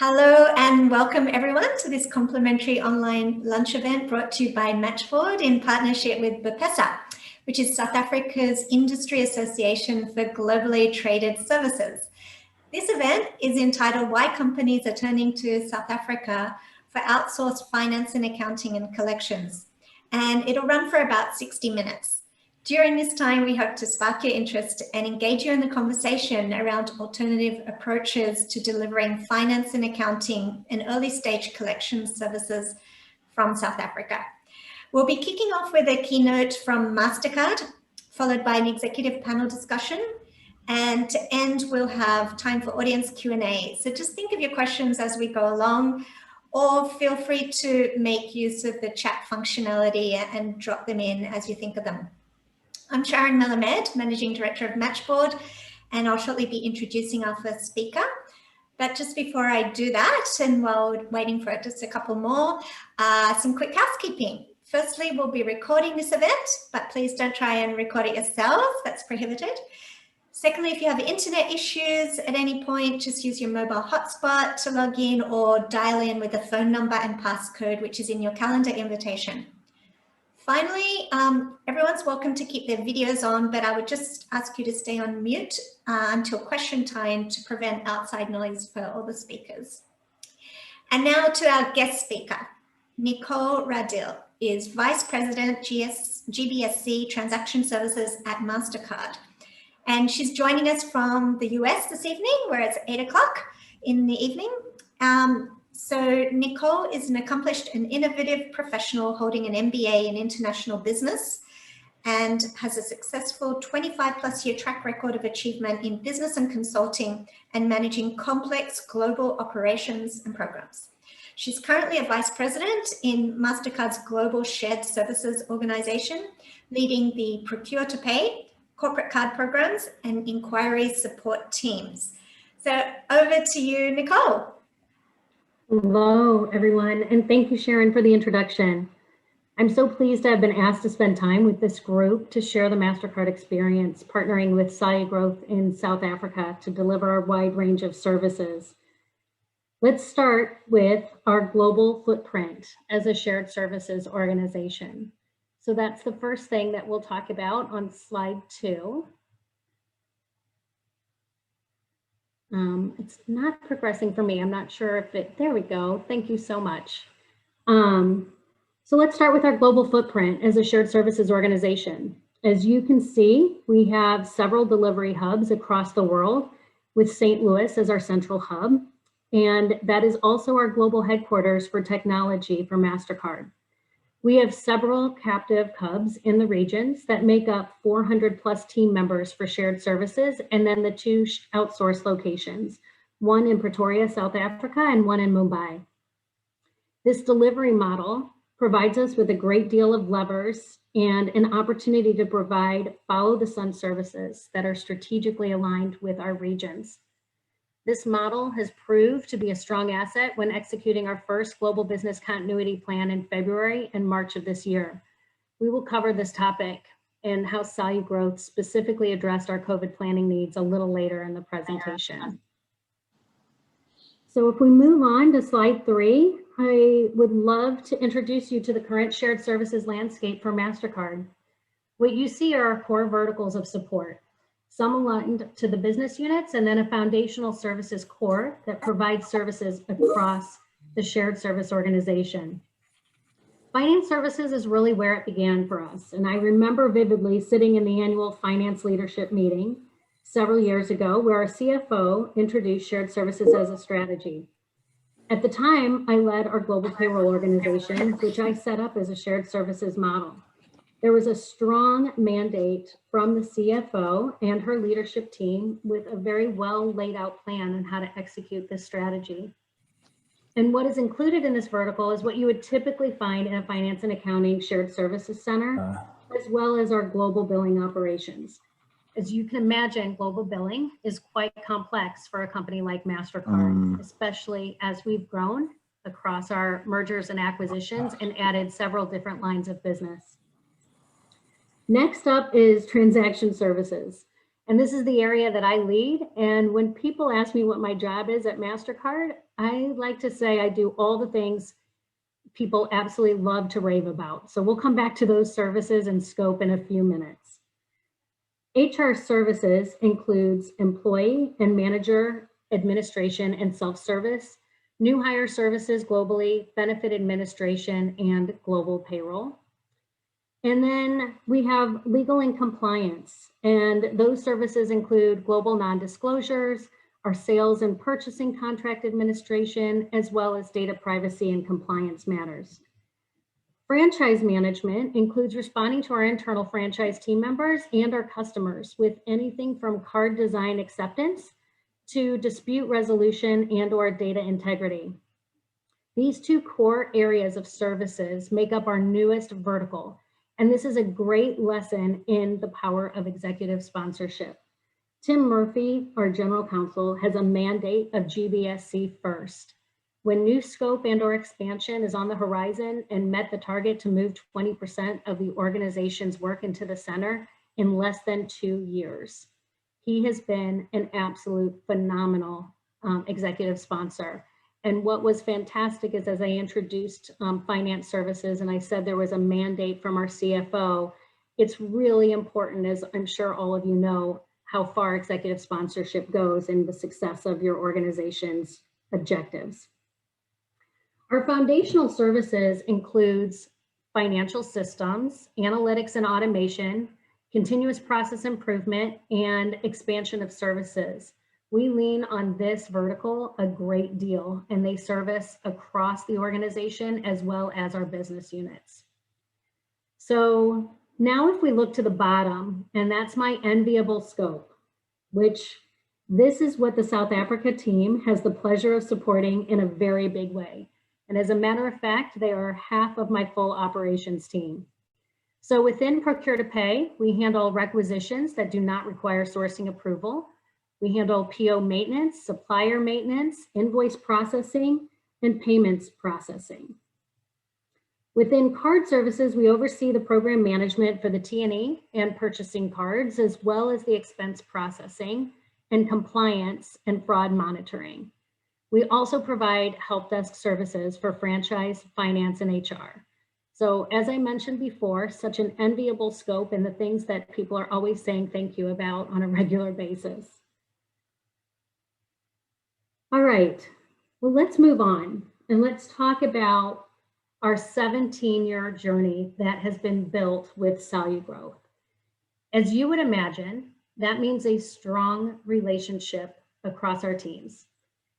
Hello and welcome everyone to this complimentary online lunch event brought to you by MatchBoard in partnership with BPESA, which is South Africa's industry association for globally traded services. This event is entitled Why Companies Are Turning to South Africa for Outsourced Finance and Accounting and Collections, and it'll run for about 60 minutes. During this time, we hope to spark your interest and engage you in the conversation around alternative approaches to delivering finance and accounting and early stage collections services from South Africa. We'll be kicking off with a keynote from MasterCard, followed by an executive panel discussion. And to end, we'll have time for audience Q&A. So just think of your questions as we go along, or feel free to make use of the chat functionality and drop them in as you think of them. I'm Sharon Melamed, Managing Director of MatchBoard, and I'll shortly be introducing our first speaker. But just before I do that, and while we're waiting for just a couple more, some quick housekeeping. Firstly, we'll be recording this event, but please don't try and record it yourself, that's prohibited. Secondly, if you have internet issues at any point, just use your mobile hotspot to log in or dial in with the phone number and passcode, which is in your calendar invitation. Finally, everyone's welcome to keep their videos on, but I would just ask you to stay on mute until question time to prevent outside noise for all the speakers. And now to our guest speaker. Nicole Radil is Vice President GBSC Transaction Services at MasterCard. And she's joining us from the US this evening, where it's 8 o'clock in the evening. So Nicole is an accomplished and innovative professional holding an MBA in international business and has a successful 25+ year track record of achievement in business and consulting and managing complex global operations and programs. She's currently a vice president in MasterCard's Global Shared Services Organization, leading the procure to pay, corporate card programs, and inquiry support teams. So over to you, Nicole. Hello, everyone, and thank you, Sharon, for the introduction. I'm so pleased to have been asked to spend time with this group to share the MasterCard experience, partnering with Saï Growth in South Africa to deliver a wide range of services. Let's start with our global footprint as a shared services organization. So that's the first thing that we'll talk about on slide 2. It's not progressing for me. I'm not sure if there we go. Thank you so much. So let's start with our global footprint as a shared services organization. As you can see, we have several delivery hubs across the world with St. Louis as our central hub. And that is also our global headquarters for technology for MasterCard. We have several captive hubs in the regions that make up 400+ team members for shared services, and then the 2 outsourced locations, one in Pretoria, South Africa, and one in Mumbai. This delivery model provides us with a great deal of levers and an opportunity to provide follow-the-sun services that are strategically aligned with our regions. This model has proved to be a strong asset when executing our first global business continuity plan in February and March of this year. We will cover this topic and how Saï Growth specifically addressed our COVID planning needs a little later in the presentation. So if we move on to slide 3, I would love to introduce you to the current shared services landscape for MasterCard. What you see are our core verticals of support. Some aligned to the business units, and then a foundational services core that provides services across the shared service organization. Finance services is really where it began for us. And I remember vividly sitting in the annual finance leadership meeting several years ago where our CFO introduced shared services as a strategy. At the time, I led our global payroll organization, which I set up as a shared services model. There was a strong mandate from the CFO and her leadership team with a very well laid out plan on how to execute this strategy. And what is included in this vertical is what you would typically find in a finance and accounting shared services center, as well as our global billing operations. As you can imagine, global billing is quite complex for a company like MasterCard, especially as we've grown across our mergers and acquisitions and added several different lines of business. Next up is transaction services. And this is the area that I lead. And when people ask me what my job is at MasterCard, I like to say I do all the things people absolutely love to rave about. So we'll come back to those services and scope in a few minutes. HR services includes employee and manager administration and self-service, new hire services globally, benefit administration, and global payroll. And then we have legal and compliance, and those services include global non-disclosures, our sales and purchasing contract administration, as well as data privacy and compliance matters. Franchise management includes responding to our internal franchise team members and our customers with anything from card design acceptance to dispute resolution and/or data integrity. These two core areas of services make up our newest vertical, and this is a great lesson in the power of executive sponsorship. Tim Murphy, our general counsel, has a mandate of GBSC first. When new scope and/or expansion is on the horizon and met the target to move 20% of the organization's work into the center in less than 2 years. He has been an absolute phenomenal executive sponsor. And what was fantastic is as I introduced finance services and I said there was a mandate from our CFO, it's really important, as I'm sure all of you know, how far executive sponsorship goes in the success of your organization's objectives. Our foundational services includes financial systems, analytics and automation, continuous process improvement, and expansion of services. We lean on this vertical a great deal, and they service across the organization as well as our business units. So now if we look to the bottom, and that's my enviable scope, which this is what the South Africa team has the pleasure of supporting in a very big way. And as a matter of fact, they are half of my full operations team. So within Procure to Pay, we handle requisitions that do not require sourcing approval. We handle PO maintenance, supplier maintenance, invoice processing, and payments processing. Within card services, we oversee the program management for the T&E and purchasing cards, as well as the expense processing and compliance and fraud monitoring. We also provide help desk services for franchise, finance, and HR. So as I mentioned before, such an enviable scope and the things that people are always saying thank you about on a regular basis. All right, well, let's move on and let's talk about our 17-year journey that has been built with SaluGrowth. As you would imagine, that means a strong relationship across our teams.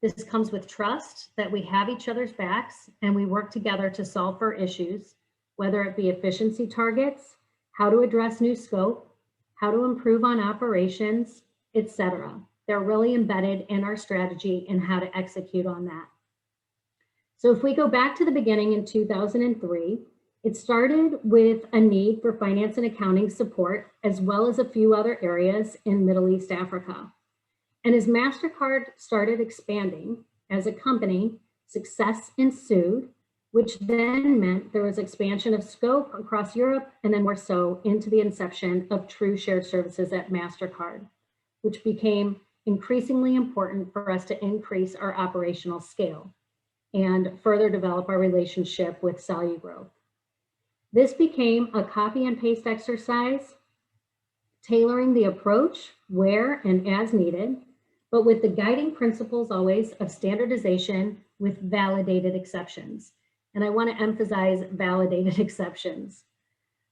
This comes with trust that we have each other's backs and we work together to solve for issues, whether it be efficiency targets, how to address new scope, how to improve on operations, etc. They're really embedded in our strategy and how to execute on that. So if we go back to the beginning in 2003, it started with a need for finance and accounting support, as well as a few other areas in Middle East Africa. And as MasterCard started expanding as a company, success ensued, which then meant there was expansion of scope across Europe, and then more so into the inception of true shared services at MasterCard, which became increasingly important for us to increase our operational scale and further develop our relationship with SaluGrowth. This became a copy and paste exercise, tailoring the approach where and as needed, but with the guiding principles always of standardization with validated exceptions. And I want to emphasize validated exceptions.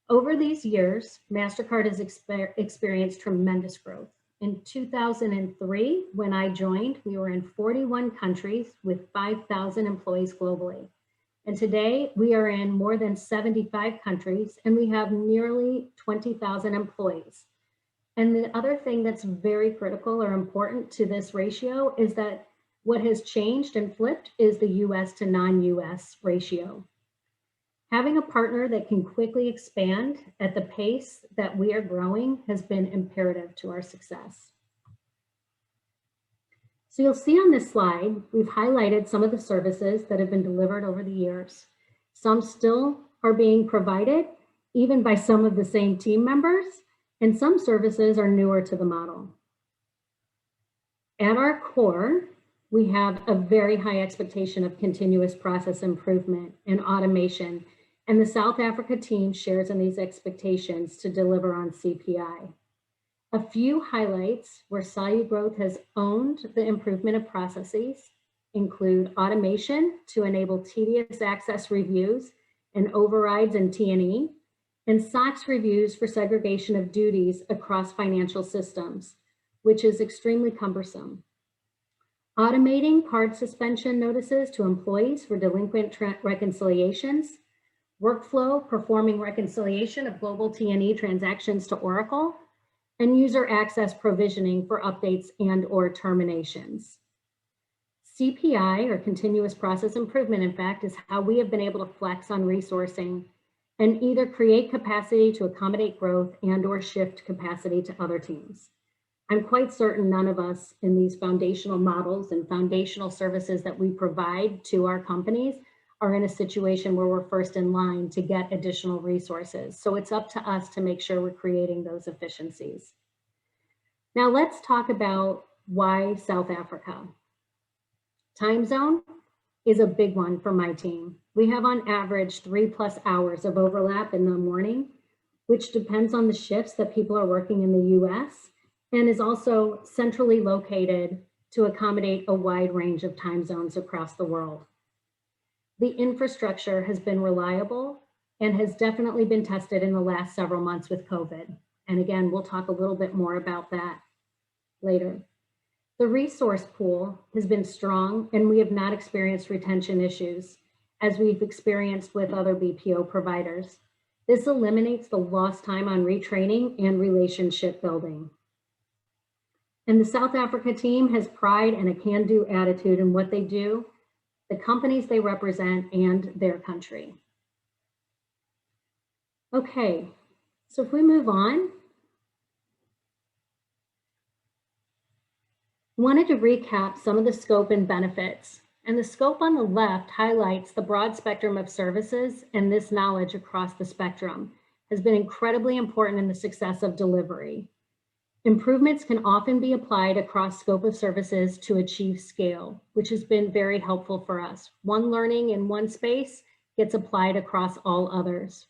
Over these years, MasterCard has experienced tremendous growth. In 2003, when I joined, we were in 41 countries with 5,000 employees globally. And today we are in more than 75 countries and we have nearly 20,000 employees. And the other thing that's very critical or important to this ratio is that what has changed and flipped is the US to non-US ratio. Having a partner that can quickly expand at the pace that we are growing has been imperative to our success. So you'll see on this slide, we've highlighted some of the services that have been delivered over the years. Some still are being provided, even by some of the same team members, and some services are newer to the model. At our core, We have a very high expectation of continuous process improvement and automation, and the South Africa team shares in these expectations to deliver on CPI. A few highlights where Sayu Growth has owned the improvement of processes include automation to enable tedious access reviews and overrides in T&E, and SOX reviews for segregation of duties across financial systems, which is extremely cumbersome. Automating card suspension notices to employees for delinquent reconciliations, workflow performing reconciliation of global T&E transactions to Oracle, and user access provisioning for updates and/or terminations. CPI, or continuous process improvement, in fact, is how we have been able to flex on resourcing and either create capacity to accommodate growth and/or shift capacity to other teams. I'm quite certain none of us in these foundational models and foundational services that we provide to our companies are in a situation where we're first in line to get additional resources. So it's up to us to make sure we're creating those efficiencies. Now let's talk about why South Africa. Time zone is a big one for my team. We have on average 3+ hours of overlap in the morning, which depends on the shifts that people are working in the US, and is also centrally located to accommodate a wide range of time zones across the world. The infrastructure has been reliable and has definitely been tested in the last several months with COVID. And again, we'll talk a little bit more about that later. The resource pool has been strong, and we have not experienced retention issues as we've experienced with other BPO providers. This eliminates the lost time on retraining and relationship building. And the South Africa team has pride and a can-do attitude in what they do, the companies they represent, and their country. Okay, so if we move on, I wanted to recap some of the scope and benefits. And the scope on the left highlights the broad spectrum of services, and this knowledge across the spectrum has been incredibly important in the success of delivery. Improvements can often be applied across scope of services to achieve scale, which has been very helpful for us. One learning in one space gets applied across all others.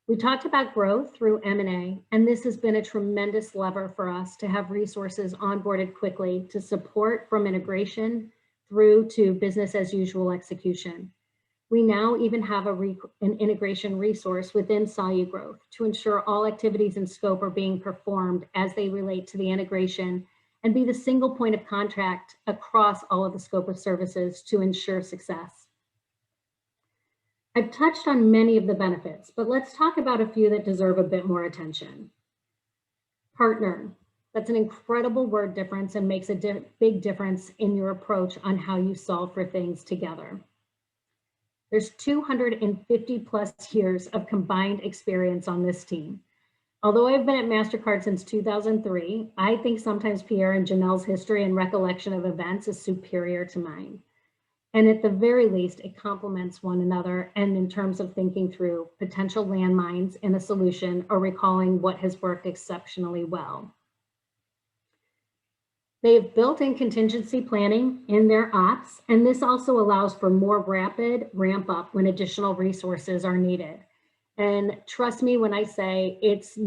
We talked about growth through M&A, and this has been a tremendous lever for us to have resources onboarded quickly to support from integration through to business as usual execution. We now even have an integration resource within Sayu Growth to ensure all activities and scope are being performed as they relate to the integration and be the single point of contact across all of the scope of services to ensure success. I've touched on many of the benefits, but let's talk about a few that deserve a bit more attention. Partner. That's an incredible word difference and makes a big difference in your approach on how you solve for things together. There's 250+ years of combined experience on this team. Although I've been at MasterCard since 2003, I think sometimes Pierre and Janelle's history and recollection of events is superior to mine. And at the very least, it complements one another, and in terms of thinking through potential landmines in a solution or recalling what has worked exceptionally well. They have built-in contingency planning in their ops, and this also allows for more rapid ramp up when additional resources are needed. And trust me when I say it's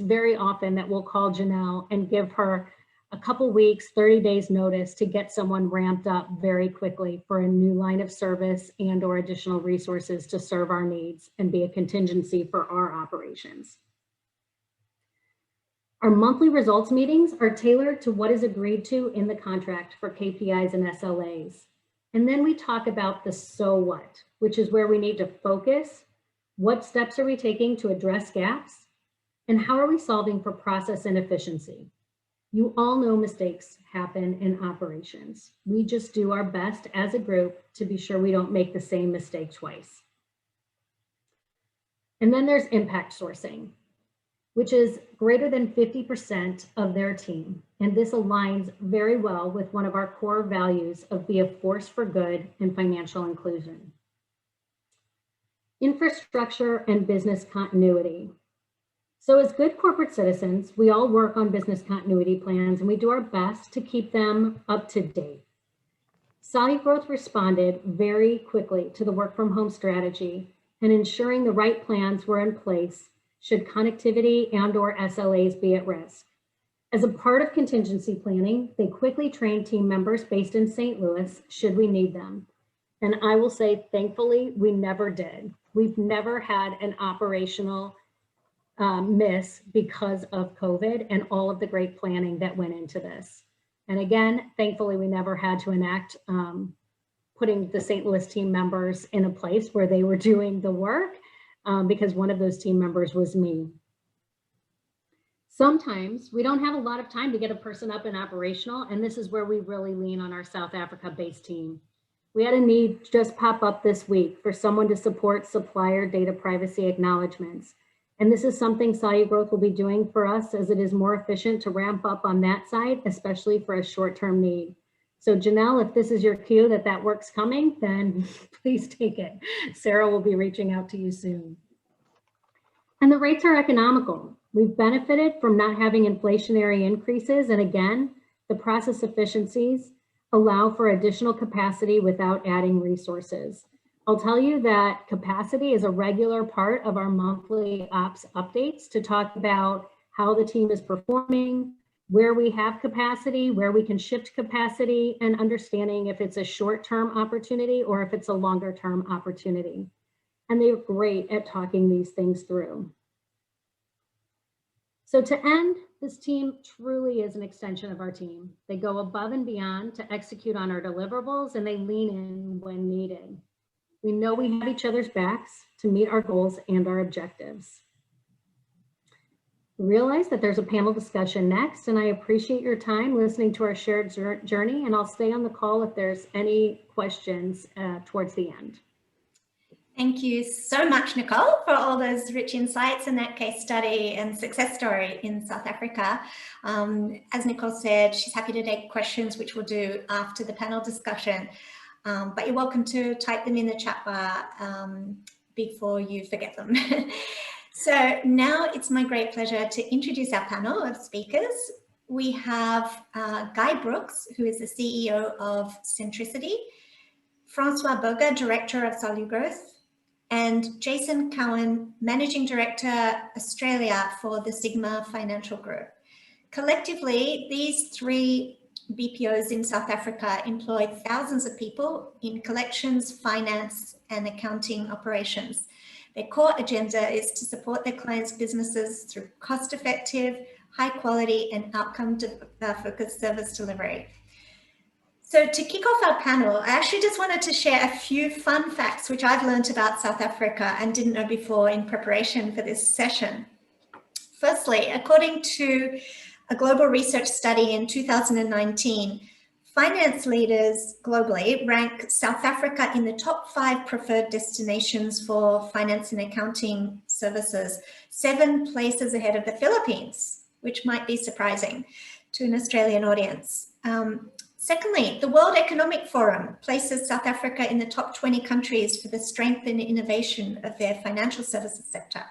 very often that we'll call Janelle and give her a couple weeks, 30 days notice to get someone ramped up very quickly for a new line of service and or additional resources to serve our needs and be a contingency for our operations. Our monthly results meetings are tailored to what is agreed to in the contract for KPIs and SLAs. And then we talk about the so what, which is where we need to focus. What steps are we taking to address gaps? And how are we solving for process inefficiency? You all know mistakes happen in operations. We just do our best as a group to be sure we don't make the same mistake twice. And then there's impact sourcing, which is greater than 50% of their team. And this aligns very well with one of our core values of be a force for good and financial inclusion. Infrastructure and business continuity. So as good corporate citizens, we all work on business continuity plans and we do our best to keep them up to date. SoluGrowth responded very quickly to the work from home strategy and ensuring the right plans were in place should connectivity and/or SLAs be at risk. As a part of contingency planning, they quickly trained team members based in St. Louis should we need them. And I will say, thankfully, we never did. We've never had an operational miss because of COVID and all of the great planning that went into this. And again, thankfully, we never had to enact putting the St. Louis team members in a place where they were doing the work because one of those team members was me. Sometimes we don't have a lot of time to get a person up and operational, and this is where we really lean on our South Africa-based team. We had a need just pop up this week for someone to support supplier data privacy acknowledgements. And this is something SoluGrowth will be doing for us as it is more efficient to ramp up on that side, especially for a short-term need. So Janelle, if this is your cue that work's coming, then please take it. Sarah will be reaching out to you soon. And the rates are economical. We've benefited from not having inflationary increases. And again, the process efficiencies allow for additional capacity without adding resources. I'll tell you that capacity is a regular part of our monthly ops updates to talk about how the team is performing, where we have capacity, where we can shift capacity, and understanding if it's a short-term opportunity or if it's a longer-term opportunity. And they're great at talking these things through. So to end, this team truly is an extension of our team. They go above and beyond to execute on our deliverables, and they lean in when needed. We know we have each other's backs to meet our goals and our objectives. Realize that there's a panel discussion next, and I appreciate your time listening to our shared journey, and I'll stay on the call if there's any questions towards the end. Thank you so much, Nicole, for all those rich insights and that case study and success story in South Africa. As Nicole said, she's happy to take questions, which we'll do after the panel discussion. But you're welcome to type them in the chat bar before you forget them. So now it's my great pleasure to introduce our panel of speakers. We have Guy Brooks, who is the CEO of Centricity, Francois Boga, Director of SoluGrowth, and Jason Cowan, Managing Director, Australia for the Sigma Financial Group. Collectively, these three BPOs in South Africa employ thousands of people in collections, finance, and accounting operations. Their core agenda is to support their clients' businesses through cost-effective, high-quality, and outcome-focused service delivery. So to kick off our panel, I actually just wanted to share a few fun facts which I've learned about South Africa and didn't know before in preparation for this session. Firstly, according to a global research study in 2019, finance leaders globally rank South Africa in the top 5 preferred destinations for finance and accounting services, 7 places ahead of the Philippines, which might be surprising to an Australian audience. Secondly, the World Economic Forum places South Africa in the top 20 countries for the strength and innovation of their financial services sector.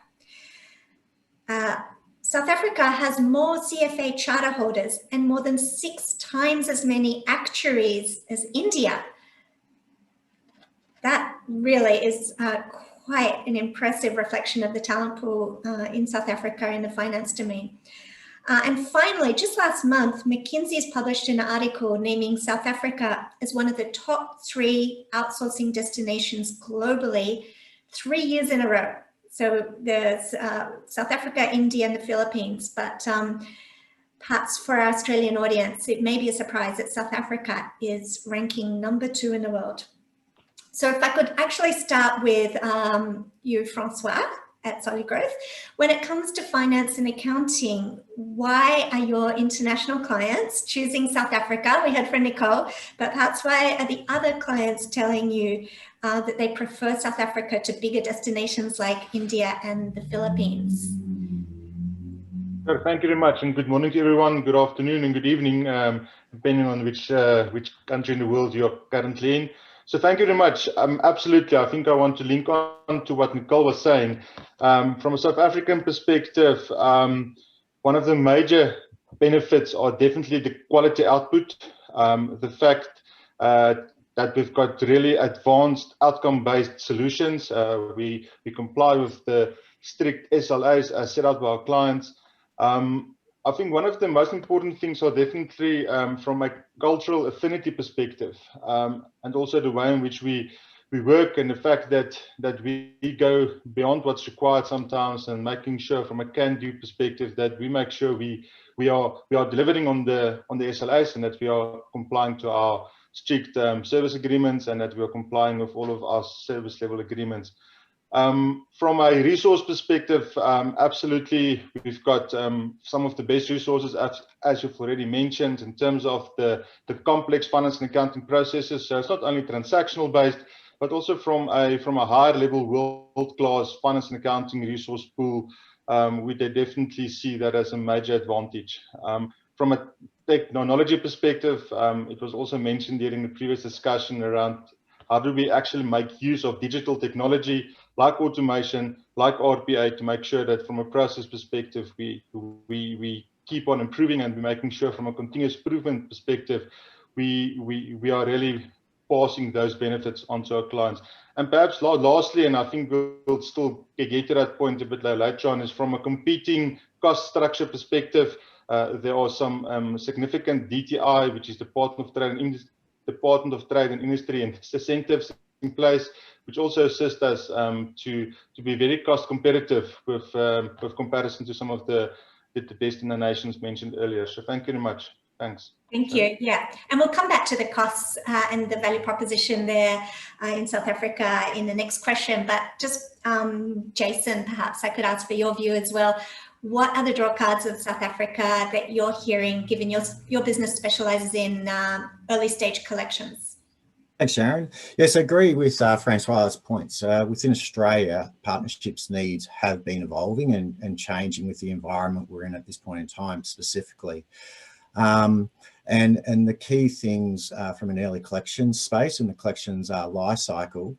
South Africa has more CFA charter holders and more than 6 times as many actuaries as India. That really is quite an impressive reflection of the talent pool in South Africa in the finance domain. And finally, just last month, McKinsey has published an article naming South Africa as one of the top 3 outsourcing destinations globally 3 years in a row. So there's South Africa, India, and the Philippines, but perhaps for our Australian audience, it may be a surprise that South Africa is ranking number 2 in the world. So if I could actually start with you, Francois, at SoluGrowth. When it comes to finance and accounting, why are your international clients choosing South Africa? We heard from Nicole, but perhaps why are the other clients telling you that they prefer South Africa to bigger destinations like India and the Philippines? Thank you very much, and good morning to everyone. Good afternoon and good evening, depending on which country in the world you're currently in. So thank you very much. Absolutely, I think I want to link on to what Nicole was saying. From a South African perspective, one of the major benefits are definitely the quality output, the fact that we've got really advanced outcome-based solutions. We comply with the strict SLAs as set out by our clients. I think one of the most important things are definitely from a cultural affinity perspective, and also the way in which we work, and the fact that we go beyond what's required sometimes, and making sure from a can-do perspective that we make sure we are delivering on the SLAs, and that we are complying to our strict service agreements, and that we are complying with all of our service level agreements. From a resource perspective, absolutely, we've got some of the best resources, as you've already mentioned, in terms of the complex finance and accounting processes. So it's not only transactional based, but also from a higher level world-class finance and accounting resource pool. We definitely see that as a major advantage. From a technology perspective, it was also mentioned during the previous discussion around how do we actually make use of digital technology like automation, like RPA, to make sure that from a process perspective, we keep on improving, and we're making sure from a continuous improvement perspective, we are really passing those benefits onto our clients. And perhaps lastly, and I think we'll still get to that point a bit later on, is from a competing cost structure perspective, there are some significant DTI, which is Department of Trade and Industry incentives in place, which also assist us to be very cost competitive with comparison to some of the destinations mentioned earlier. So thank you very much. Thanks. Thank you. Yeah, and we'll come back to the costs and the value proposition there in South Africa in the next question. But just Jason, perhaps I could ask for your view as well. What are the draw cards of South Africa that you're hearing, given your business specialises in early stage collections? Thanks, Sharon. Yes, I agree with Francois's points. Within Australia, partnerships needs have been evolving and changing with the environment we're in at this point in time specifically. And the key things from an early collections space and the collections life cycle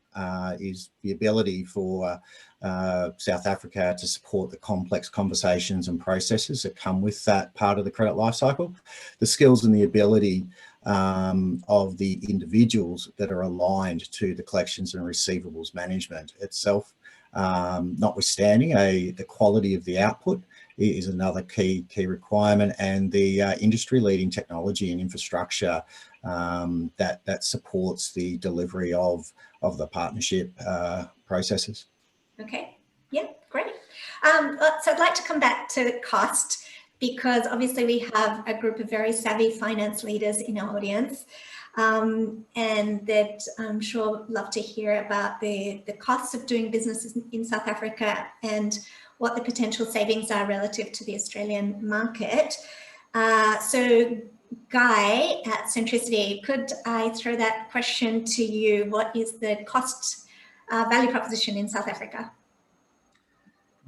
is the ability for South Africa to support the complex conversations and processes that come with that part of the credit life cycle, the skills and the ability of the individuals that are aligned to the collections and receivables management itself, notwithstanding the quality of the output is another key requirement, and the industry leading technology and infrastructure that supports the delivery of the partnership processes. Okay, yeah, great. So I'd like to come back to cost, because obviously we have a group of very savvy finance leaders in our audience, and that I'm sure love to hear about the costs of doing business in South Africa and what the potential savings are relative to the Australian market. So Guy at Centricity, could I throw that question to you? What is the cost value proposition in South Africa?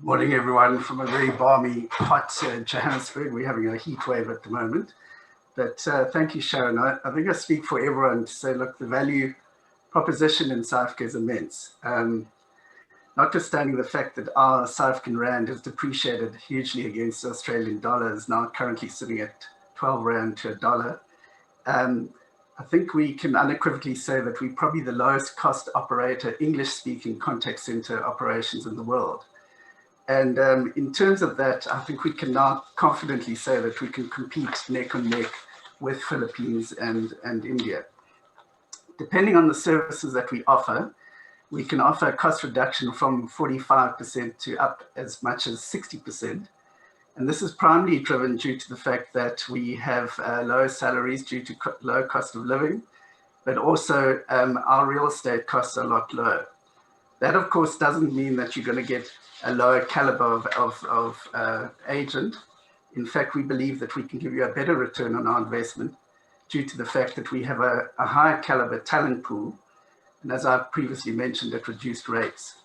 Morning, everyone, from a very balmy, hot Johannesburg. We're having a heat wave at the moment. But thank you, Sharon. I think I speak for everyone to say, look, the value proposition in South Africa is immense. Notwithstanding the fact that our South African rand has depreciated hugely against the Australian dollars, now currently sitting at 12 rand to a dollar, I think we can unequivocally say that we're probably the lowest cost operator, English-speaking contact center operations in the world. And in terms of that, I think we can now confidently say that we can compete neck and neck with Philippines and India. Depending on the services that we offer, we can offer a cost reduction from 45% to up as much as 60%. And this is primarily driven due to the fact that we have lower salaries due to low cost of living, but also our real estate costs are a lot lower. That, of course, doesn't mean that you're going to get a lower caliber of agent. In fact, we believe that we can give you a better return on our investment due to the fact that we have a higher caliber talent pool, and as I've previously mentioned, at reduced rates.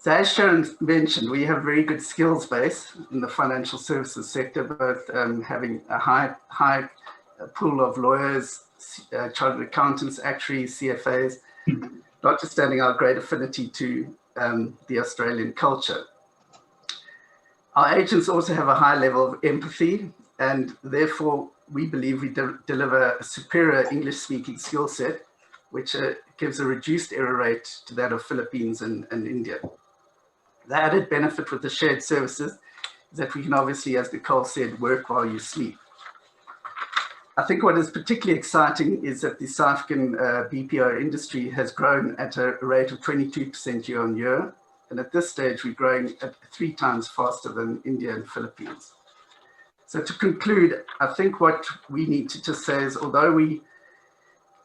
So as Sharon mentioned, we have very good skills base in the financial services sector, both having a high pool of lawyers, chartered accountants, actuaries, CFAs, notwithstanding our great affinity to the Australian culture. Our agents also have a high level of empathy, and therefore we believe we deliver a superior English-speaking skill set, which gives a reduced error rate to that of Philippines and India. The added benefit with the shared services is that we can obviously, as Nicole said, work while you sleep. I think what is particularly exciting is that the South African BPO industry has grown at a rate of 22% year on year. And at this stage, we're growing at 3 times faster than India and Philippines. So to conclude, I think what we need to just say is, although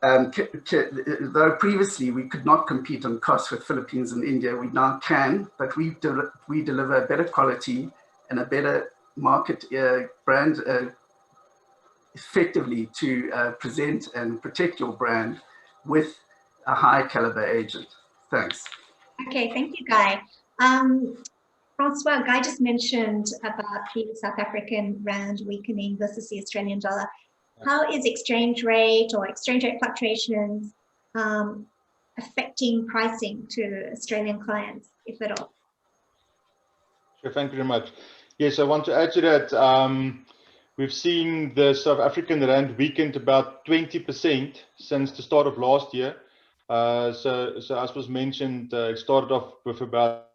though previously we could not compete on cost with Philippines and India, we now can, but we deliver better quality and a better market brand effectively to present and protect your brand with a high caliber agent. Thanks. Okay, thank you, Guy. Francois, Guy just mentioned about the South African rand weakening versus the Australian dollar. How is exchange rate or exchange rate fluctuations affecting pricing to Australian clients, if at all? Sure, thank you very much. Yes, I want to add to that. We've seen the South African rand weakened about 20% since the start of last year. So as was mentioned, it started off with about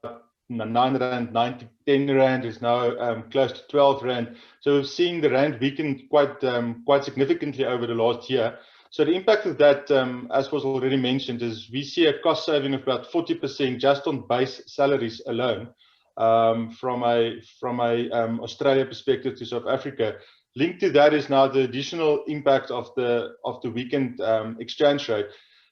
9 rand, 9 to 10 rand, is now close to 12 rand. So we've seen the rand weaken quite significantly over the last year. So the impact of that, as was already mentioned, is we see a cost saving of about 40% just on base salaries alone. From a Australia perspective to South Africa. Linked to that is now the additional impact of the weakened exchange rate.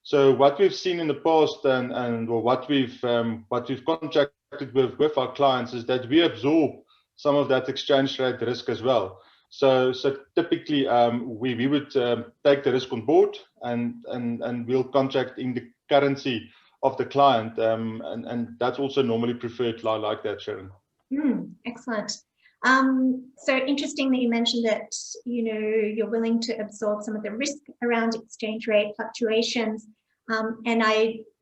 So what we've seen in the past and what we've contracted with our clients is that we absorb some of that exchange rate risk as well. So typically we would take the risk on board and we'll contract in the currency of the client, and that's also normally preferred like that, Sharon. Excellent. So interesting that you mentioned that you're willing to absorb some of the risk around exchange rate fluctuations. And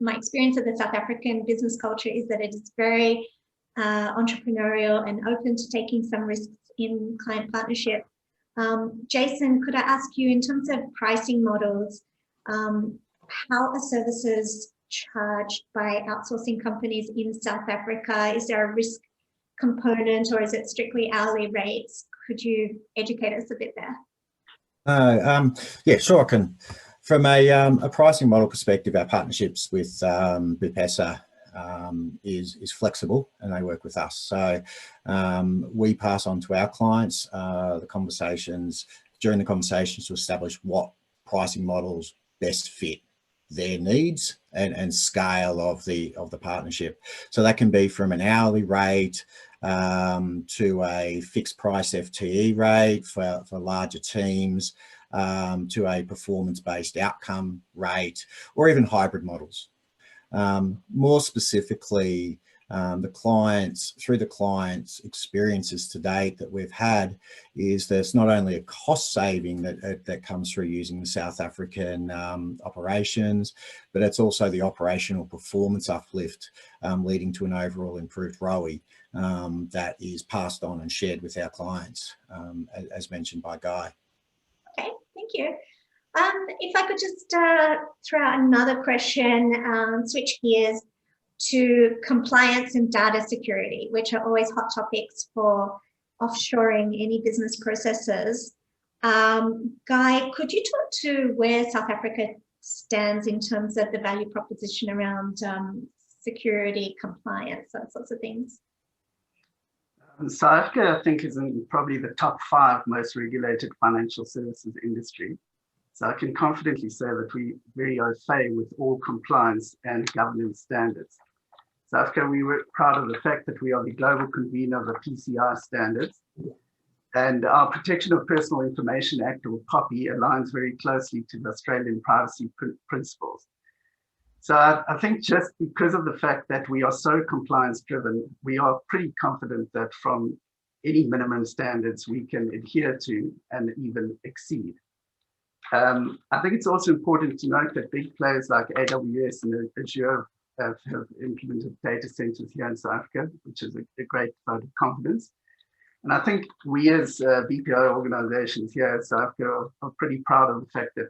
my experience of the South African business culture is that it is very entrepreneurial and open to taking some risks in client partnership. Jason, could I ask you, in terms of pricing models, how are services charged by outsourcing companies in South Africa? Is there a risk component, or is it strictly hourly rates? Could you educate us a bit there? Yeah, sure, I can. From a pricing model perspective, our partnerships with BPESA is flexible, and they work with us. So we pass on to our clients during the conversations to establish what pricing models best fit their needs and scale of the partnership. So that can be from an hourly rate to a fixed price FTE rate for larger teams, to a performance-based outcome rate, or even hybrid models. More specifically, through the clients' experiences to date that we've had, is there's not only a cost saving that comes through using the South African operations, but it's also the operational performance uplift leading to an overall improved ROI that is passed on and shared with our clients, as mentioned by Guy. Okay, thank you. If I could just throw out another question, switch gears to compliance and data security, which are always hot topics for offshoring any business processes. Guy, could you talk to where South Africa stands in terms of the value proposition around security, compliance, those sorts of things? South Africa, I think, is in probably the top 5 most regulated financial services industry. So I can confidently say that we're very au fait with all compliance and governance standards. South Africa, we were proud of the fact that we are the global convener of the PCI standards, and our Protection of Personal Information Act, or POPI, aligns very closely to the Australian privacy principles. So I think just because of the fact that we are so compliance driven, we are pretty confident that from any minimum standards we can adhere to and even exceed. I think it's also important to note that big players like AWS and Azure have implemented data centers here in South Africa, which is a great vote of confidence. And I think we as BPO organizations here at South Africa are pretty proud of the fact that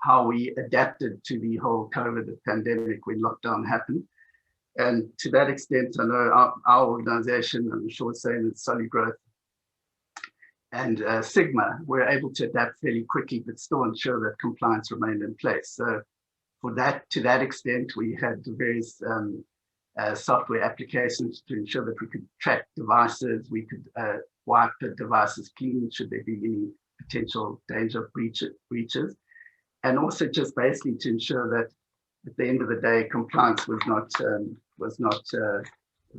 how we adapted to the whole COVID pandemic when lockdown happened. And to that extent, I know our organization, I'm sure same as Solid Growth and Sigma, were able to adapt fairly quickly, but still ensure that compliance remained in place. So for that, to that extent, we had various software applications to ensure that we could track devices, we could wipe the devices clean should there be any potential danger of breaches, and also just basically to ensure that at the end of the day, compliance was not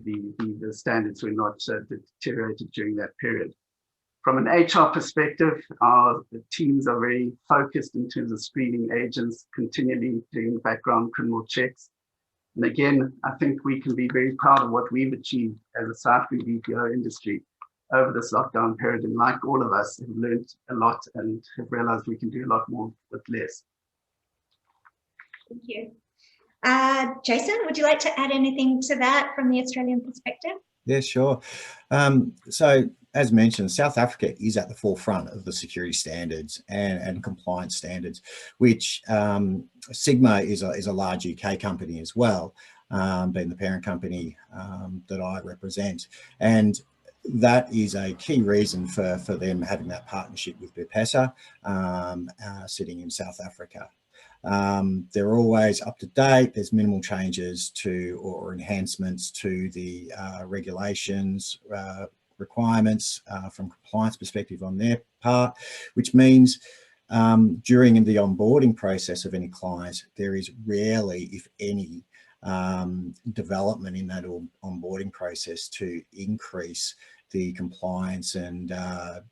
the standards were not deteriorated during that period. From an HR perspective, our teams are very focused in terms of screening agents, continually doing background criminal checks. And again, I think we can be very proud of what we've achieved as a South African BPO industry over this lockdown period. And like all of us, have learned a lot and have realized we can do a lot more with less. Thank you. Jason, would you like to add anything to that from the Australian perspective? Yeah, sure. So as mentioned, South Africa is at the forefront of the security standards and compliance standards, which Sigma is a large UK company as well, being the parent company that I represent. And that is a key reason for them having that partnership with BPESA sitting in South Africa. They're always up to date. There's minimal changes to or enhancements to the regulations, requirements from compliance perspective on their part, which means during the onboarding process of any client, there is rarely, if any, development in that onboarding process to increase the compliance and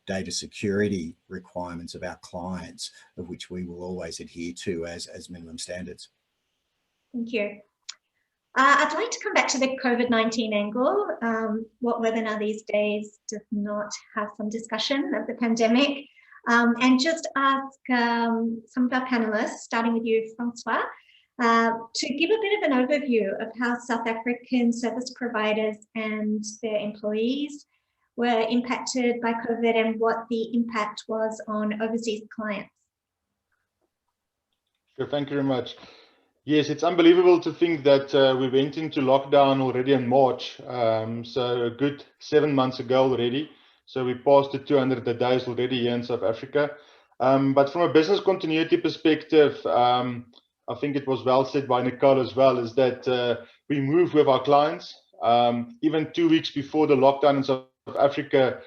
data security requirements of our clients, of which we will always adhere to as minimum standards. Thank you. I'd like to come back to the COVID-19 angle. What webinar these days does not have some discussion of the pandemic? And just ask some of our panelists, starting with you, Francois, to give a bit of an overview of how South African service providers and their employees were impacted by COVID and what the impact was on overseas clients. Sure, thank you very much. Yes, it's unbelievable to think that we went into lockdown already in March, so a good 7 months ago already. So we passed the 200 days already here in South Africa. But from a business continuity perspective, I think it was well said by Nicole as well, is that we move with our clients. Even 2 weeks before the lockdown in South Africa,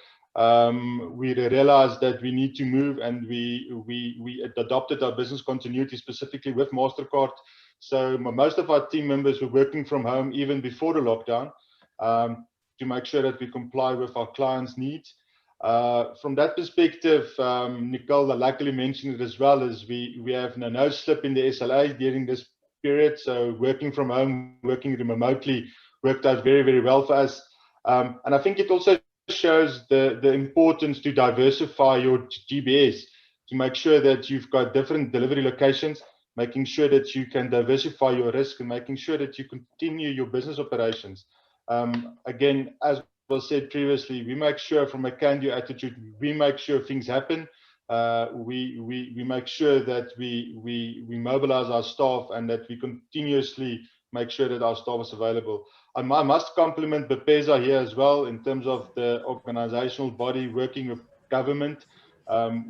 we realized that we need to move, and we adopted our business continuity specifically with MasterCard. So most of our team members were working from home even before the lockdown to make sure that we comply with our clients' needs. From that perspective, Nicole luckily mentioned it as well, as we have no slip in the SLA during this period. So working from home, working remotely worked out very, very well for us. And I think it also shows the importance to diversify your GBS, to make sure that you've got different delivery locations, making sure that you can diversify your risk, and making sure that you continue your business operations. Again, as was said previously, we make sure from a can-do attitude, we make sure things happen. We make sure that we mobilize our staff, and that we continuously make sure that our staff is available. I must compliment BPESA here as well in terms of the organizational body working with government.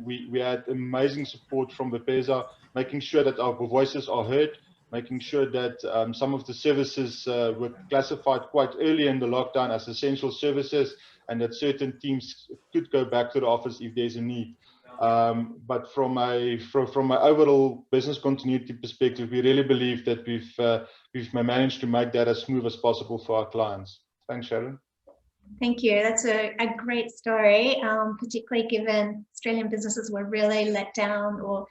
We had amazing support from BPESA, making sure that our voices are heard, making sure that some of the services were classified quite early in the lockdown as essential services, and that certain teams could go back to the office if there's a need. But from my overall business continuity perspective, we really believe that we've managed to make that as smooth as possible for our clients. Thanks, Sharon. Thank you. That's a great story, particularly given Australian businesses were really let down or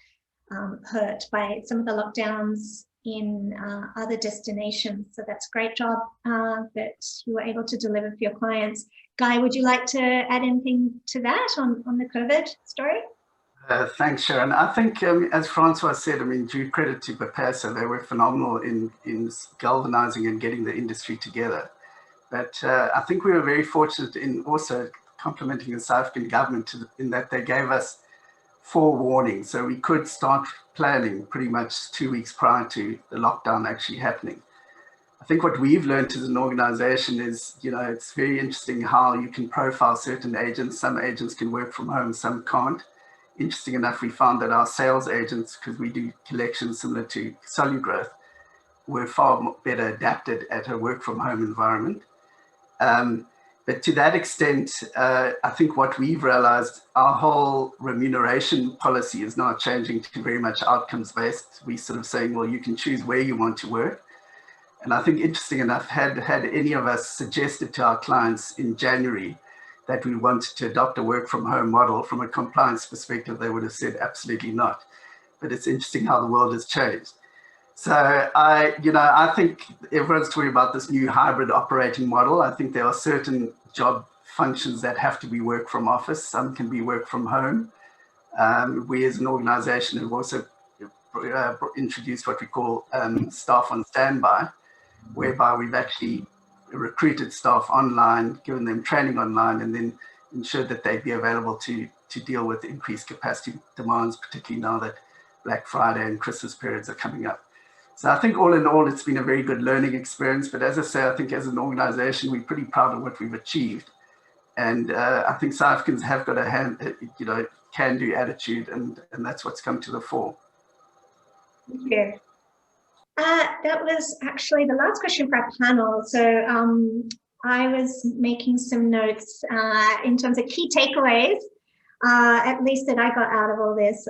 hurt by some of the lockdowns in other destinations. So that's a great job that you were able to deliver for your clients. Guy, would you like to add anything to that on the COVID story? Thanks, Sharon. I think, as Francois said, I mean, due credit to BPESA, they were phenomenal in galvanizing and getting the industry together. But I think we were very fortunate in also complimenting the South African government in that they gave us forewarning, so we could start planning pretty much 2 weeks prior to the lockdown actually happening. I think what we've learned as an organization is, it's very interesting how you can profile certain agents. Some agents can work from home, some can't. Interesting enough, we found that our sales agents, because we do collections similar to Solid Growth, were far better adapted at a work from home environment. But to that extent, I think what we've realized, our whole remuneration policy is now changing to very much outcomes based. We sort of saying, well, you can choose where you want to work. And I think interesting enough, had any of us suggested to our clients in January that we wanted to adopt a work from home model from a compliance perspective, they would have said absolutely not. But it's interesting how the world has changed. So I think everyone's talking about this new hybrid operating model. I think there are certain job functions that have to be work from office. Some can be work from home. We as an organization have also introduced what we call staff on standby, whereby we've actually recruited staff online, given them training online, and then ensured that they'd be available to deal with increased capacity demands, particularly now that Black Friday and Christmas periods are coming up. So I think all in all, it's been a very good learning experience. But as I say, I think as an organization, we're pretty proud of what we've achieved. And I think South Africans have got a can-do attitude, and that's what's come to the fore. Thank you. That was actually the last question for our panel. So I was making some notes in terms of key takeaways, at least that I got out of all this.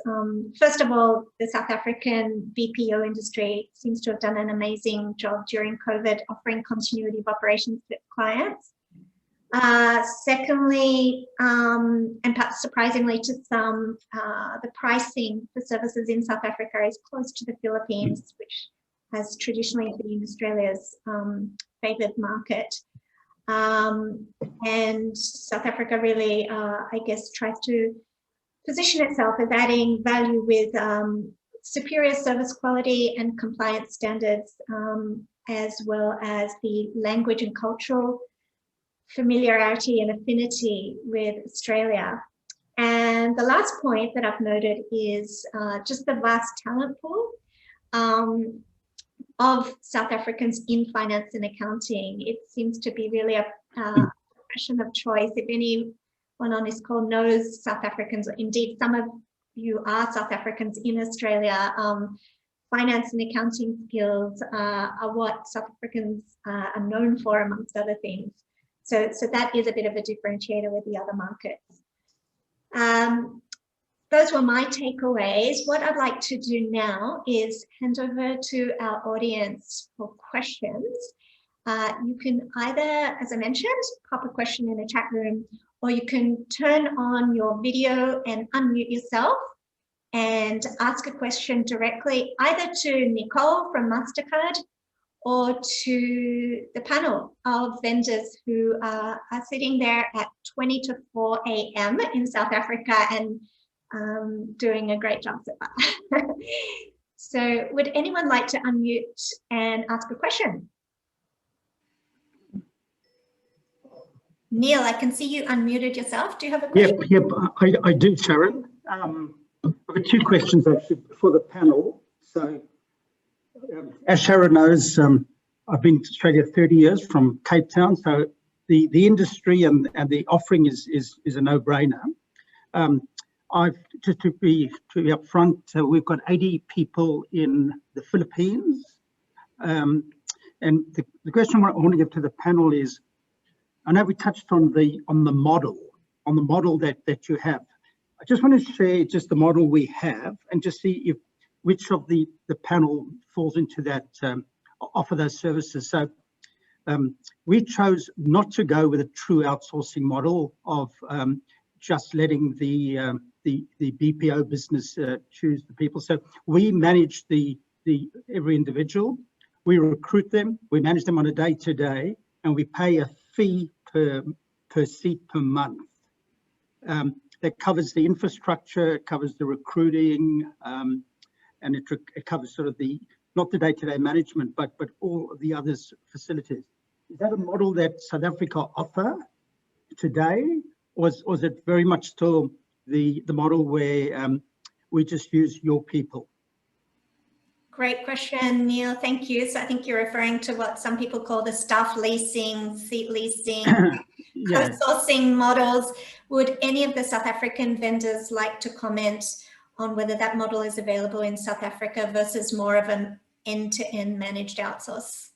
First of all, the South African BPO industry seems to have done an amazing job during COVID, offering continuity of operations to clients. Secondly, and perhaps surprisingly to some, the pricing for services in South Africa is close to the Philippines, which has traditionally been Australia's favoured market. And South Africa really, I guess, tries to position itself as adding value with superior service quality and compliance standards, as well as the language and cultural familiarity and affinity with Australia. And the last point that I've noted is just the vast talent pool of South Africans in finance and accounting. It seems to be really a profession of choice. If anyone on this call knows South Africans, or indeed some of you are South Africans in Australia, finance and accounting skills are what South Africans are known for, amongst other things. So that is a bit of a differentiator with the other markets. Those were my takeaways. What I'd like to do now is hand over to our audience for questions. You can either, as I mentioned, pop a question in the chat room, or you can turn on your video and unmute yourself and ask a question directly either to Nicole from MasterCard or to the panel of vendors who are sitting there at 20 to 4 a.m. in South Africa and doing a great job so far. So would anyone like to unmute and ask a question? Neil, I can see you unmuted yourself. Do you have a question? Yep, I do, Sharon. I've got two questions actually for the panel. So as Sharon knows, I've been to Australia 30 years from Cape Town. So the industry and the offering is a no-brainer. Just to be upfront, we've got 80 people in the Philippines. And the question I want to give to the panel is, I know we touched on the model that you have. I just want to share just the model we have and just see which of the panel falls into that, offer those services. So we chose not to go with a true outsourcing model of just letting the BPO business choose the people. So we manage every individual, we recruit them, we manage them on a day-to-day, and we pay a fee per seat per month. That covers the infrastructure, it covers the recruiting, and it covers sort of not the day-to-day management, but all of the other facilities. Is that a model that South Africa offer today, was it very much still the model where we just use your people? Great question, Neil. Thank you. So I think you're referring to what some people call the staff leasing, seat leasing, Yeah. co-sourcing models. Would any of the South African vendors like to comment on whether that model is available in South Africa versus more of an end-to-end managed outsource?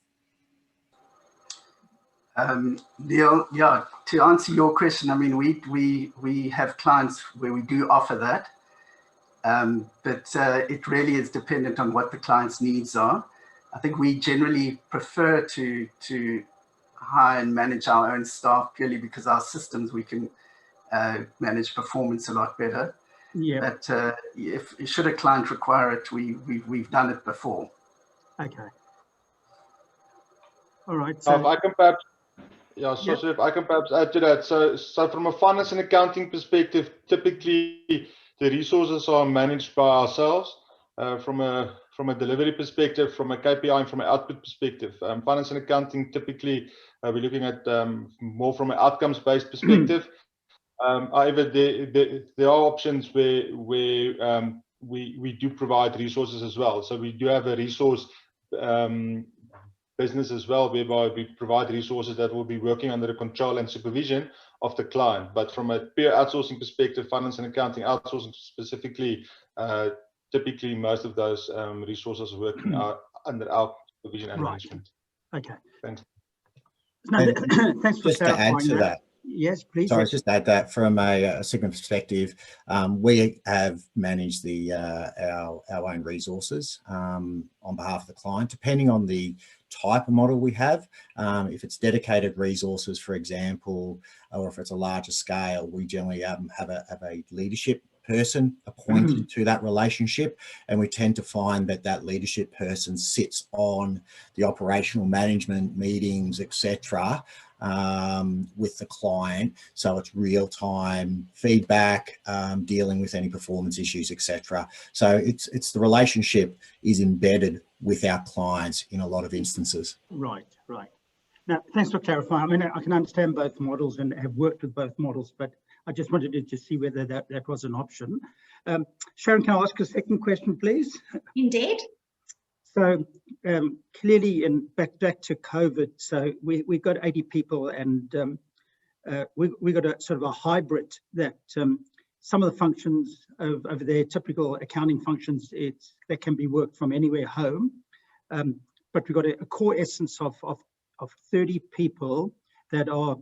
Neil, yeah, to answer your question, I mean, we have clients where we do offer that. But it really is dependent on what the client's needs are. I think we generally prefer to hire and manage our own staff purely because our systems, we can manage performance a lot better. Yeah. But if should a client require it, we've done it before. Okay. All right. So I can perhaps, yeah, so Yep. if I can perhaps add to that. So from a finance and accounting perspective, typically the resources are managed by ourselves. From a delivery perspective, from a KPI and from an output perspective, finance and accounting typically we're looking at more from an outcomes-based perspective. However, there are options where we do provide resources as well. So we do have a resource business as well, whereby we provide resources that will be working under the control and supervision of the client. But from a pure outsourcing perspective, finance and accounting outsourcing specifically, typically most of those resources are working under our supervision and management. Okay. Thanks. No, thanks for Just to add to that. Yes, please. Sorry, Yes. just add that from a Sigma perspective, we have managed our own resources on behalf of the client, depending on the type of model we have. If it's dedicated resources, for example, or if it's a larger scale, we generally have a leadership person appointed to that relationship, and we tend to find that leadership person sits on the operational management meetings, etc., with the client, so it's real-time feedback, dealing with any performance issues, etc. So it's the relationship is embedded with our clients in a lot of instances. Right. Now, thanks for clarifying. I mean, I can understand both models and have worked with both models, but I just wanted to see whether that was an option. Sharon, can I ask a second question, please? Indeed. So clearly, back to COVID, so we got 80 people, and we got a sort of a hybrid that some of the functions over there, typical accounting functions, that can be worked from anywhere home. But we've got a core essence of 30 people that are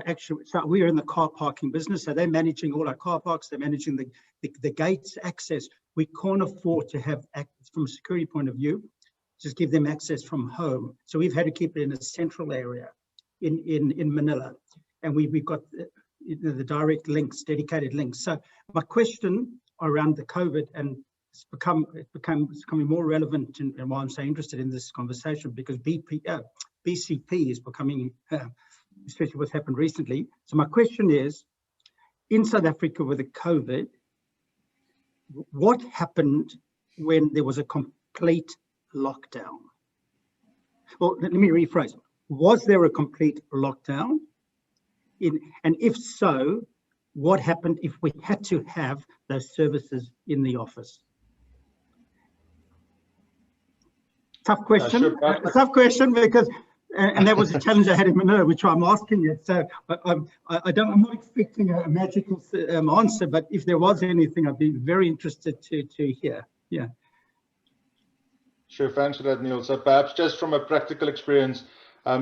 actually, so we're in the car parking business, so they're managing all our car parks, they're managing the gates access. We can't afford to have, from a security point of view, just give them access from home. So we've had to keep it in a central area in Manila, and we've got the direct links, dedicated links. So my question around the COVID, and it's becoming more relevant, and why I'm so interested in this conversation, because BCP is becoming, especially what's happened recently. So my question is, in South Africa with the COVID, what happened when there was a complete lockdown? Well, let me rephrase. Was there a complete lockdown? And if so, what happened if we had to have those services in the office? Tough question. Sure. Tough question, because and that was a challenge I had in Manila, which I'm asking you. So I'm not expecting a magical answer, but if there was anything, I'd be very interested to hear. Yeah. Sure, thanks for that, Neil. So perhaps just from a practical experience,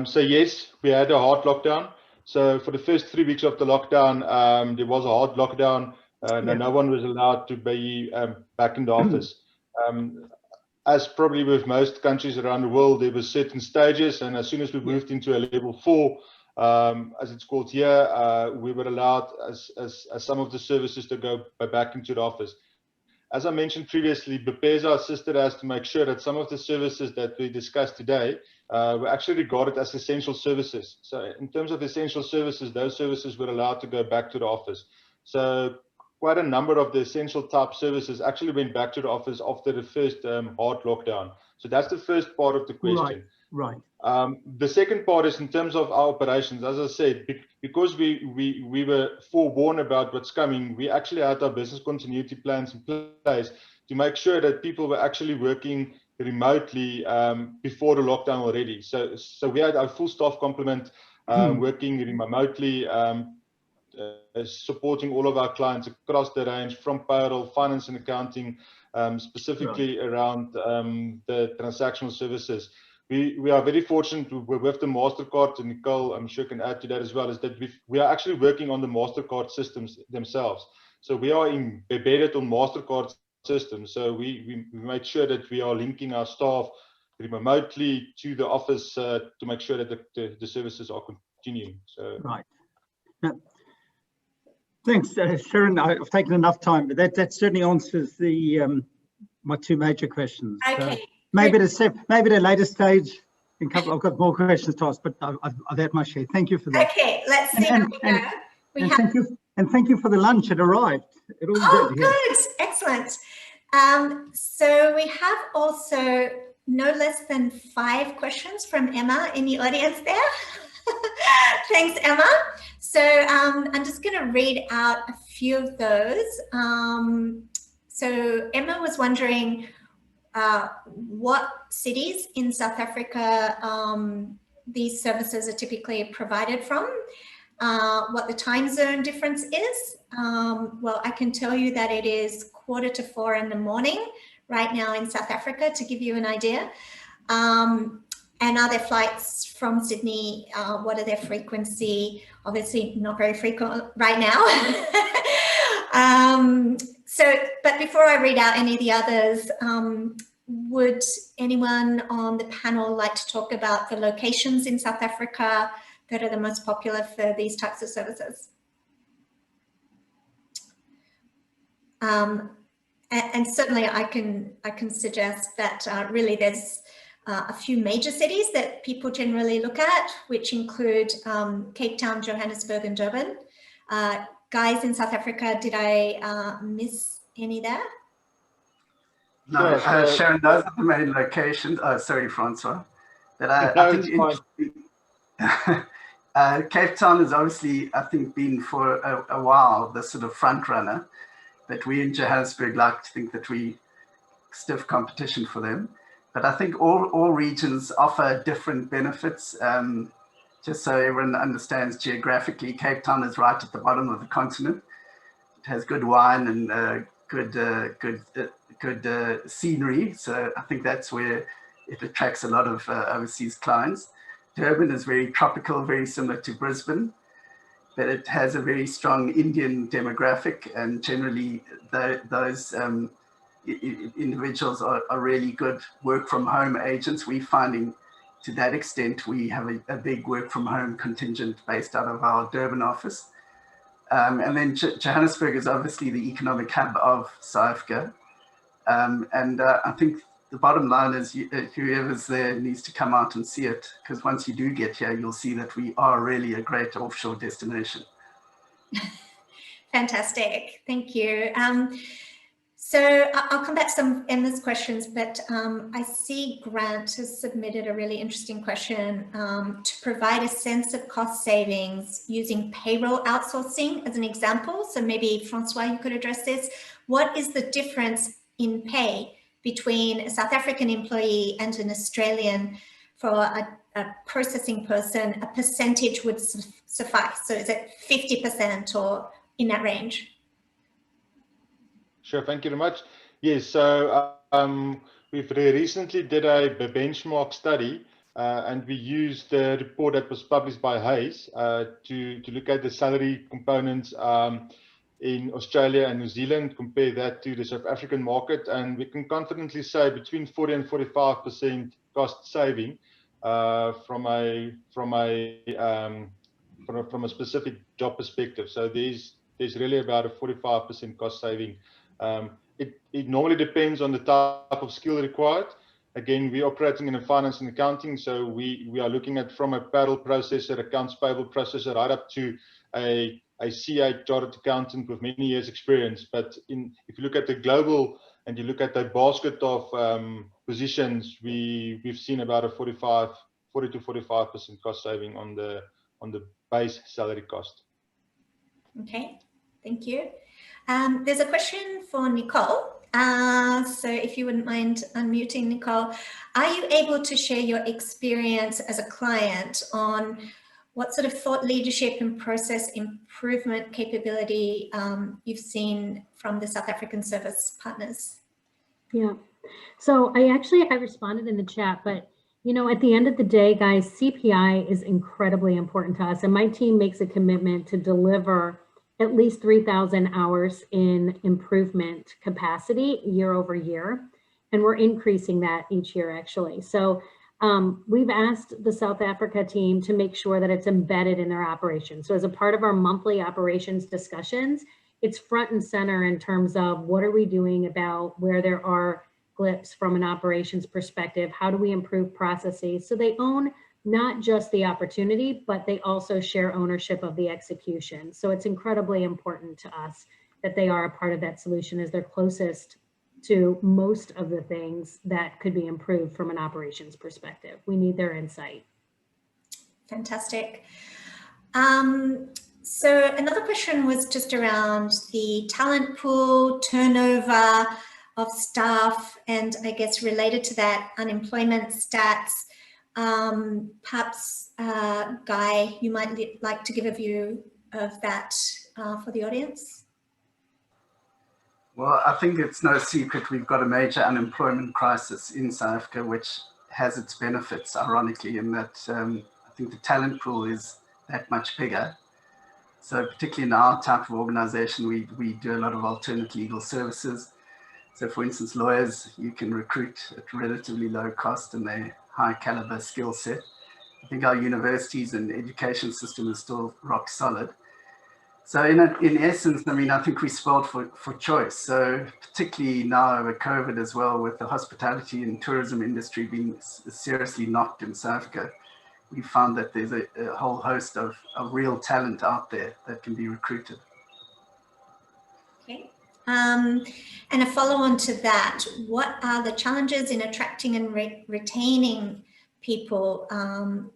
so yes, we had a hard lockdown. So for the first 3 weeks of the lockdown, there was a hard lockdown. No one was allowed to be back in the office. As probably with most countries around the world, there were certain stages, and as soon as we moved into a level 4, as it's called here, we were allowed as some of the services to go back into the office. As I mentioned previously, BPESA assisted us to make sure that some of the services that we discussed today were actually regarded as essential services. So in terms of essential services, those services were allowed to go back to the office. So quite a number of the essential type services actually went back to the office after the first hard lockdown. So that's the first part of the question. Right. The second part is in terms of our operations. As I said, because we were forewarned about what's coming, we actually had our business continuity plans in place to make sure that people were actually working remotely before the lockdown already. So we had our full staff complement working remotely, supporting all of our clients across the range, from payroll, finance and accounting, specifically around the transactional services. We are very fortunate with the MasterCard, and Nicole, I'm sure, can add to that as well, is that we are actually working on the MasterCard systems themselves. So we are embedded on MasterCard systems. So we made sure that we are linking our staff remotely to the office to make sure that the services are continuing. So. Right. Now, thanks, Sharon. I've taken enough time, but that certainly answers the my two major questions. Okay. Maybe at a later stage, I've got more questions to ask, but I've had my share. Thank you for that. Okay, let's see how we go. Thank you for the lunch. It arrived. It all did. Good. Excellent. So we have also no less than 5 questions from Emma in the audience there. Thanks, Emma. So I'm just going to read out a few of those. So Emma was wondering what cities in South Africa these services are typically provided from, what the time zone difference is. Well, I can tell you that it is 3:45 in the morning right now in South Africa, to give you an idea. And are there flights from Sydney? What are their frequency? Obviously not very frequent right now. But before I read out any of the others, would anyone on the panel like to talk about the locations in South Africa that are the most popular for these types of services? And certainly I can suggest that really there's a few major cities that people generally look at, which include Cape Town, Johannesburg, and Durban. Guys in South Africa, did I miss any there? No, Sharon, those are the main locations. Oh, sorry, Francois. But I think Cape Town has obviously, I think, been for a while the sort of front runner. But we in Johannesburg like to think that we stiff competition for them. But I think all regions offer different benefits. Just so everyone understands geographically, Cape Town is right at the bottom of the continent. It has good wine and good scenery. So I think that's where it attracts a lot of overseas clients. Durban is very tropical, very similar to Brisbane, but it has a very strong Indian demographic, and generally those individuals are really good work from home agents. We're finding to that extent we have a big work from home contingent based out of our Durban office. And then Johannesburg is obviously the economic hub of South Africa. And I think the bottom line is whoever's there needs to come out and see it, because once you do get here, you'll see that we are really a great offshore destination. Fantastic, thank you. So I'll come back to some Emma's questions, but I see Grant has submitted a really interesting question to provide a sense of cost savings using payroll outsourcing as an example. So maybe Francois, you could address this. What is the difference in pay between a South African employee and an Australian? For a processing person, a percentage would suffice. So is it 50% or in that range? Sure, thank you very much. Yes, so we've recently did a benchmark study and we used the report that was published by Hayes to look at the salary components in Australia and New Zealand, compare that to the South African market, and we can confidently say between 40 and 45% cost saving from a specific job perspective. So there's really about a 45% cost saving. It normally depends on the type of skill required. Again, we're operating in a finance and accounting, so we are looking at from a payroll processor, accounts payable processor, right up to a CA chartered accountant with many years experience. But if you look at the global and you look at the basket of positions, we've seen about a 40 to 45% cost saving on the base salary cost. Okay, thank you. There's a question for Nicole. So if you wouldn't mind unmuting, Nicole, are you able to share your experience as a client on what sort of thought leadership and process improvement capability you've seen from the South African service partners? Yeah, so I responded in the chat, but you know, at the end of the day, guys, CPI is incredibly important to us, and my team makes a commitment to deliver at least 3,000 hours in improvement capacity year over year, and we're increasing that each year actually. So we've asked the South Africa team to make sure that it's embedded in their operations. So as a part of our monthly operations discussions, it's front and center in terms of what are we doing about where there are blips from an operations perspective, how do we improve processes? So they own not just the opportunity, but they also share ownership of the execution. So it's incredibly important to us that they are a part of that solution, as they're closest to most of the things that could be improved from an operations perspective. We need their insight. Fantastic. So another question was just around the talent pool, turnover of staff, and I guess related to that, unemployment stats. Perhaps, Guy, you might like to give a view of that for the audience. Well, I think it's no secret we've got a major unemployment crisis in South Africa, which has its benefits, ironically, in that I think the talent pool is that much bigger. So particularly in our type of organization, we do a lot of alternate legal services. So for instance, lawyers, you can recruit at relatively low cost and they're high caliber skill set. I think our universities and education system is still rock solid. So in essence, I mean, I think we spoiled for choice. So particularly now with COVID as well, with the hospitality and tourism industry being seriously knocked in South Africa, we found that there's a whole host of real talent out there that can be recruited. Okay. And a follow-on to that, what are the challenges in attracting and retaining people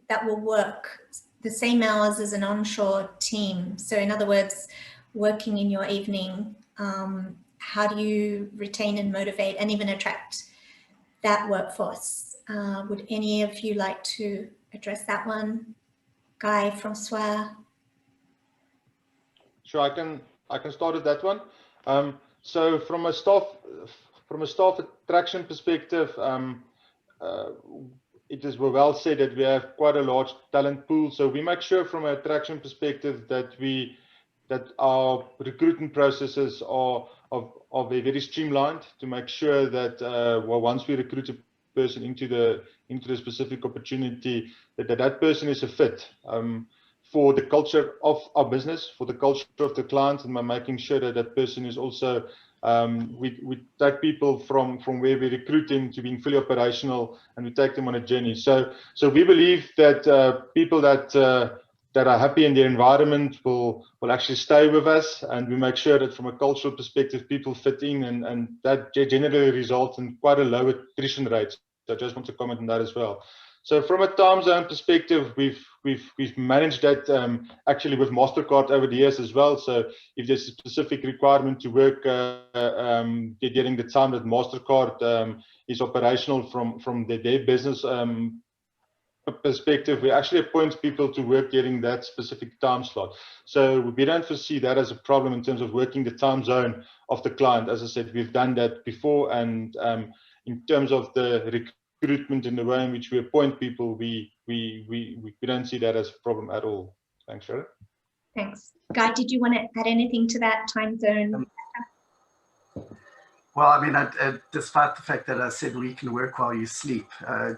that will work the same hours as an onshore team? So in other words, working in your evening, how do you retain and motivate and even attract that workforce? Would any of you like to address that one? Guy, Francois? Sure, I can start with that one. So from a staff attraction perspective, it is well said that we have quite a large talent pool. So we make sure from an attraction perspective that our recruitment processes are very streamlined to make sure that well, once we recruit a person into the specific opportunity, that person is a fit for the culture of our business, for the culture of the client, and by making sure that that person is also, we take people from where we recruit them to being fully operational, and we take them on a journey. So we believe that people that are happy in their environment will actually stay with us, and we make sure that from a cultural perspective, people fit in, and that generally results in quite a low attrition rate. So I just want to comment on that as well. So from a time zone perspective, we've managed that actually with MasterCard over the years as well. So if there's a specific requirement to work during the time that MasterCard is operational from their business perspective, we actually appoint people to work during that specific time slot. So we don't foresee that as a problem in terms of working the time zone of the client. As I said, we've done that before, and in terms of the recruitment and the way in which we appoint people, we don't see that as a problem at all. Thanks, Sharon. Thanks. Guy, did you want to add anything to that time zone? Well, I mean, despite the fact that I said we can work while you sleep,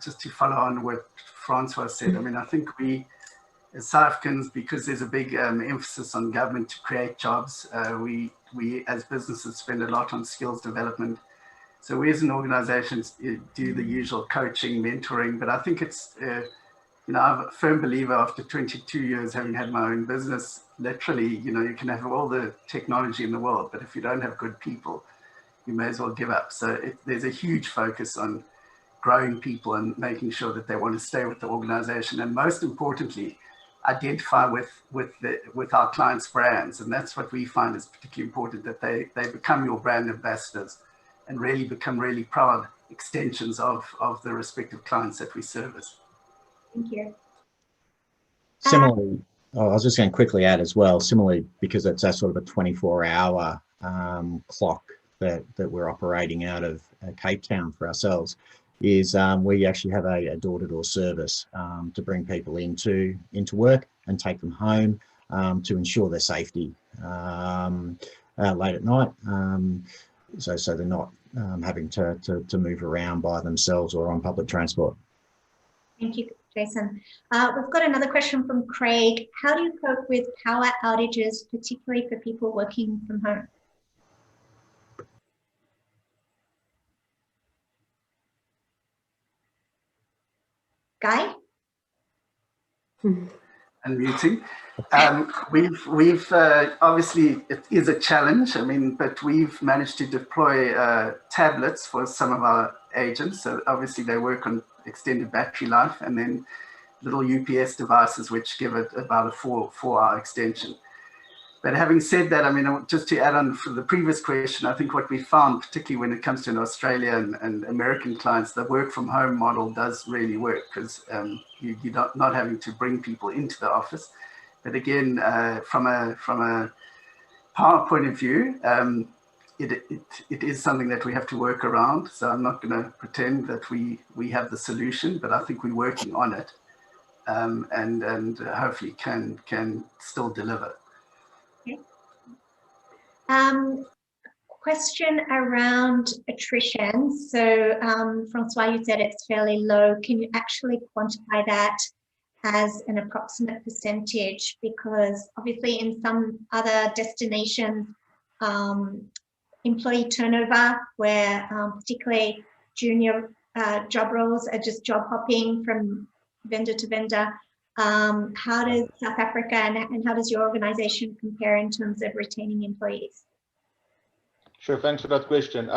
just to follow on what Francois said, I mean, I think we, as South Africans, because there's a big emphasis on government to create jobs, we as businesses spend a lot on skills development. So we as an organization do the usual coaching, mentoring, but I think it's, you know, I'm a firm believer after 22 years having had my own business, literally, you know, you can have all the technology in the world, but if you don't have good people, you may as well give up. So there's a huge focus on growing people and making sure that they want to stay with the organization, and most importantly, identify with our clients' brands. And that's what we find is particularly important, that they become your brand ambassadors and really become really proud extensions of the respective clients that we service. Thank you. Similarly, I was just going to quickly add as well, similarly, because it's a sort of a 24-hour clock that we're operating out of Cape Town for ourselves, is we actually have a door-to-door service to bring people into work and take them home to ensure their safety late at night, so they're not having to move around by themselves or on public transport. Thank you, Jason. We've got another question from Craig. How do you cope with power outages, particularly for people working from home? Guy? Unmuting. We've obviously, it is a challenge, but we've managed to deploy tablets for some of our agents. So obviously they work on extended battery life, and then little UPS devices which give it about a 4-hour extension. But having said that, just to add on for the previous question, I think what we found, particularly when it comes to an Australian and American clients, the work from home model does really work, because you're not having to bring people into the office. But again, from a power point of view, it is something that we have to work around. So I'm not going to pretend that we have the solution, but I think we're working on it, and hopefully can still deliver. Okay. Question around attrition. So Francois, you said it's fairly low. Can you actually quantify that as an approximate percentage? Because obviously in some other destinations, employee turnover, where particularly junior job roles are just job hopping from vendor to vendor. How does South Africa and how does your organization compare in terms of retaining employees? Sure, thanks for that question.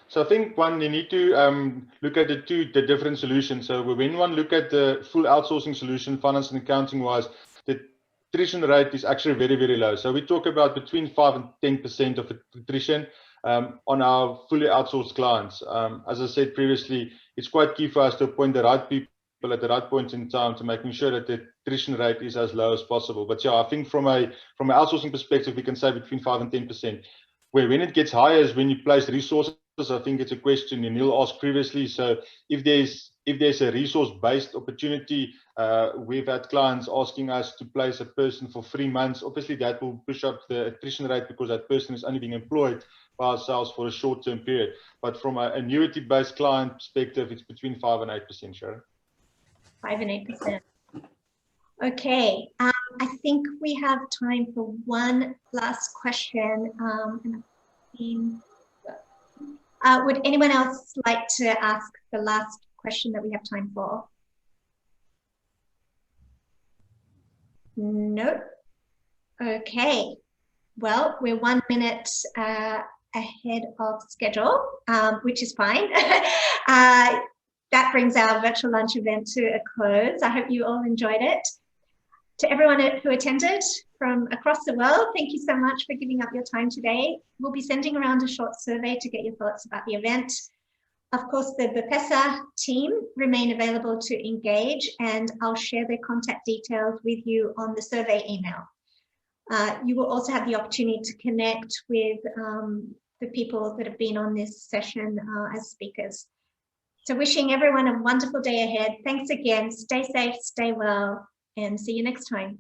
So I think one, you need to look at the different solutions. So when one look at the full outsourcing solution, finance and accounting wise, the attrition rate is actually very, very low. So we talk about between 5 and 10% of attrition on our fully outsourced clients. As I said previously, it's quite key for us to appoint the right people at the right point in time to making sure that the attrition rate is as low as possible. But yeah, I think from an outsourcing perspective, we can say between 5 and 10%. When it gets higher is when you place resources. I think it's a question Neil asked previously. So if there's a resource-based opportunity, we've had clients asking us to place a person for 3 months. Obviously, that will push up the attrition rate because that person is only being employed by ourselves for a short-term period. But from an annuity-based client perspective, it's between 5 and 8%, Sharon. 5 and 8%. Okay, I think we have time for one last question. Would anyone else like to ask the last question that we have time for? No. Okay. Well, we're 1 minute ahead of schedule, which is fine. That brings our virtual lunch event to a close. I hope you all enjoyed it. To everyone who attended from across the world, thank you so much for giving up your time today. We'll be sending around a short survey to get your thoughts about the event. Of course, the BPESA team remain available to engage, and I'll share their contact details with you on the survey email. You will also have the opportunity to connect with the people that have been on this session as speakers. So wishing everyone a wonderful day ahead. Thanks again. Stay safe, stay well, and see you next time.